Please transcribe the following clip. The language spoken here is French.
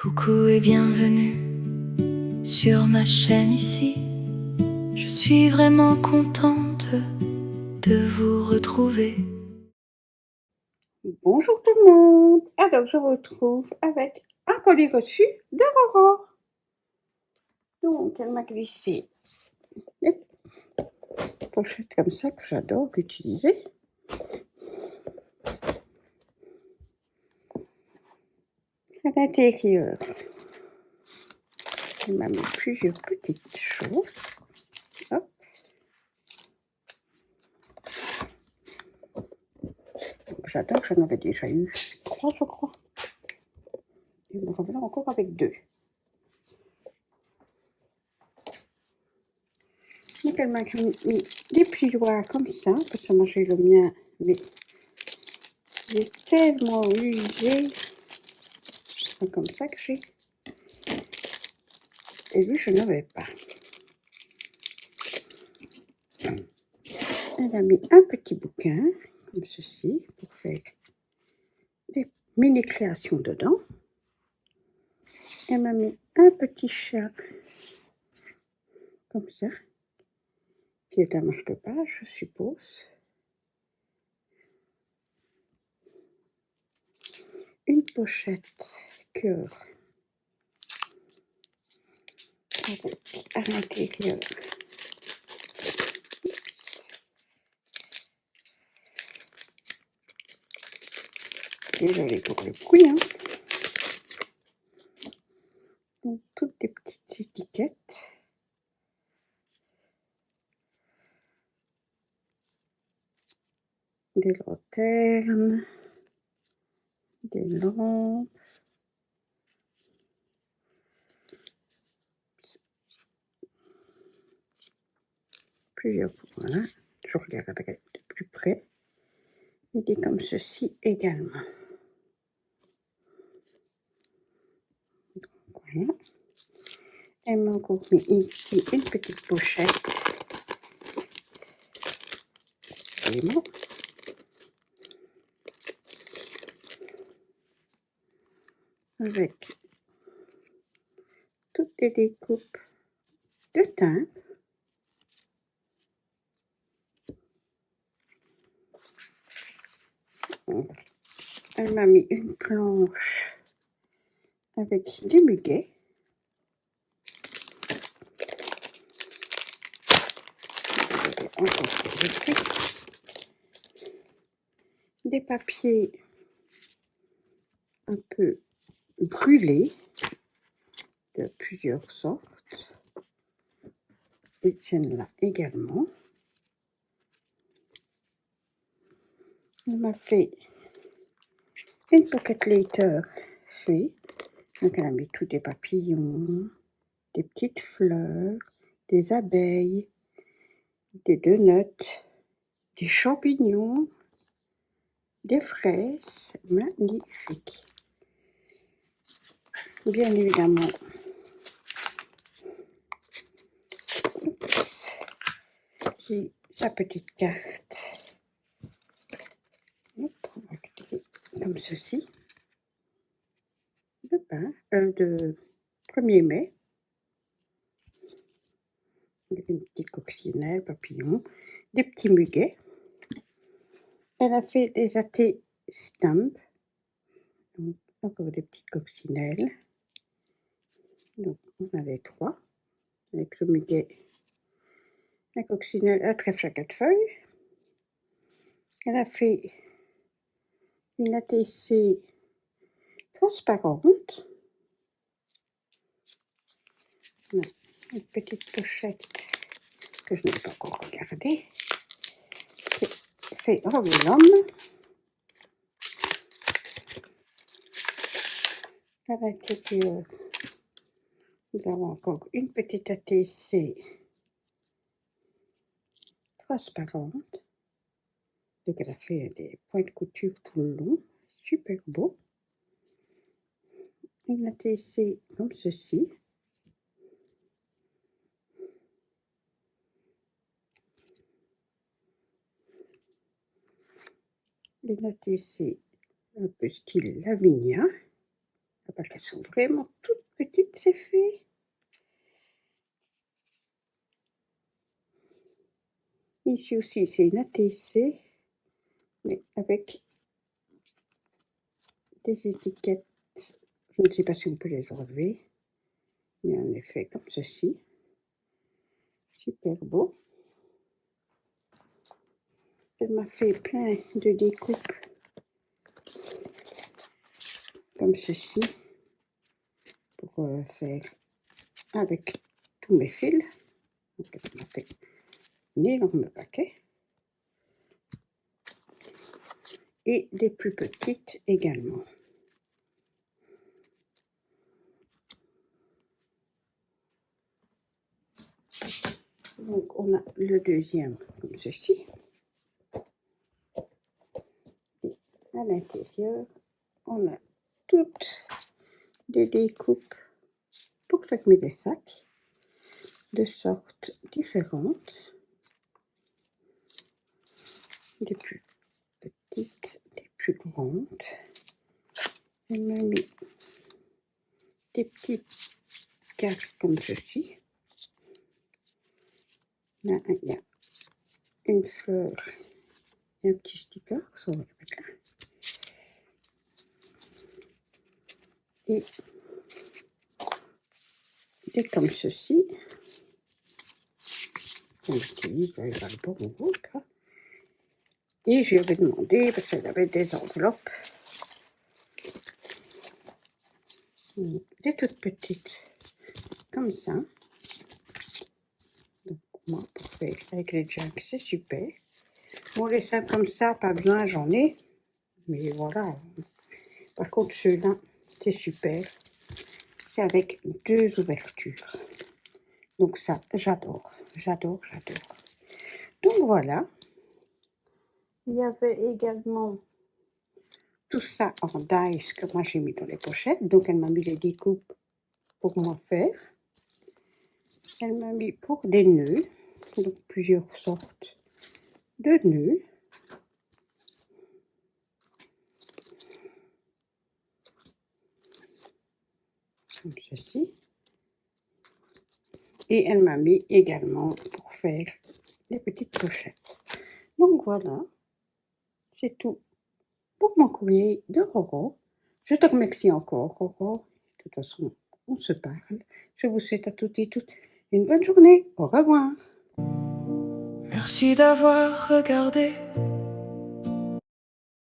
Coucou et bienvenue sur ma chaîne ici. Je suis vraiment contente de vous retrouver. Bonjour tout le monde. Alors je vous retrouve avec un colis reçu d'Aurora. Donc elle m'a glissé des pochettes comme ça que j'adore utiliser. À l'intérieur, elle m'a mis plusieurs petites choses. Hop. J'adore, j'en avais déjà eu 3 je crois. Il me revenait encore avec 2. Donc elle m'a mis des plioirs comme ça, parce que moi j'ai le mien, mais j'ai tellement usé. C'est comme ça que j'ai. Et lui je n'avais pas. Elle a mis un petit bouquin, comme ceci, pour faire des mini-créations dedans. Elle m'a mis un petit chat, comme ça, qui est un marque-page, je suppose. Une pochette cœur avec à l'intérieur. Désolée pour le bruit, hein. Donc toutes des petites étiquettes. Des lanternes, des lampes. Plusieurs, voilà, je regarderai de plus près. Et des comme ceci également. Voilà. Elle m'a encore mis ici une petite pochette. Vraiment. Avec toutes les découpes de timbres. Elle m'a mis une planche avec des muguets. Des papiers un peu brûlés de plusieurs sortes. Et tiennent-là également. Elle m'a fait une pocket letter. Donc elle a mis tous des papillons, des petites fleurs, des abeilles, des donuts, des champignons, des fraises, magnifiques. Bien évidemment, j'ai sa petite carte. Hop, on va activer comme ceci. De pain, de 1er mai. Avec une petite coccinelle, papillon, des petits muguets. Elle a fait des athées stamp. Donc, encore des petites coccinelles. Donc, on avait 3. Avec le muguet, la coccinelle, un trèfle à 4 feuilles. Elle a fait une ATC transparente. Une petite pochette que je n'ai pas encore regardée. Fait en l'homme. À l'intérieur, nous avons encore une petite ATC transparente. Donc elle a fait des points de couture tout le long. Super beau. Une ATC comme ceci. Une ATC un peu style Lavinia. Ah bah, qu'elles sont vraiment toutes petites, ces fées. Ici aussi, c'est une ATC, mais avec des étiquettes. Je ne sais pas si on peut les enlever, mais en effet, comme ceci. Super beau. Elle m'a fait plein de découpes comme ceci pour faire avec tous mes fils. Donc, elle m'a fait un énorme paquet. Et des plus petites également. Donc on a le deuxième comme ceci. Et à l'intérieur, on a toutes des découpes pour fermer les sacs de sortes différentes. Des plus petites, des plus grandes. Elle m'a mis des petites cartes comme ceci. Là, il y a une fleur et un petit sticker, ça on va le mettre là. Et des comme ceci. On utilise dans les albums ou autre. Et je lui avais demandé, parce qu'elle avait des enveloppes, des toutes petites, comme ça. Donc moi, pour faire avec les jugs, c'est super. Bon, les seins comme ça, pas besoin, j'en ai. Mais voilà. Par contre, ceux-là, c'est super. C'est avec 2 ouvertures. Donc ça, j'adore, j'adore, j'adore. Donc voilà. Il y avait également tout ça en dice que moi j'ai mis dans les pochettes. Donc elle m'a mis les découpes pour m'en faire. Elle m'a mis pour des nœuds, donc plusieurs sortes de nœuds. Comme ceci. Et elle m'a mis également pour faire les petites pochettes. Donc voilà, c'est tout pour mon courrier de Roro. Je te remercie encore, Roro. De toute façon, on se parle. Je vous souhaite à toutes et toutes une bonne journée. Au revoir. Merci d'avoir regardé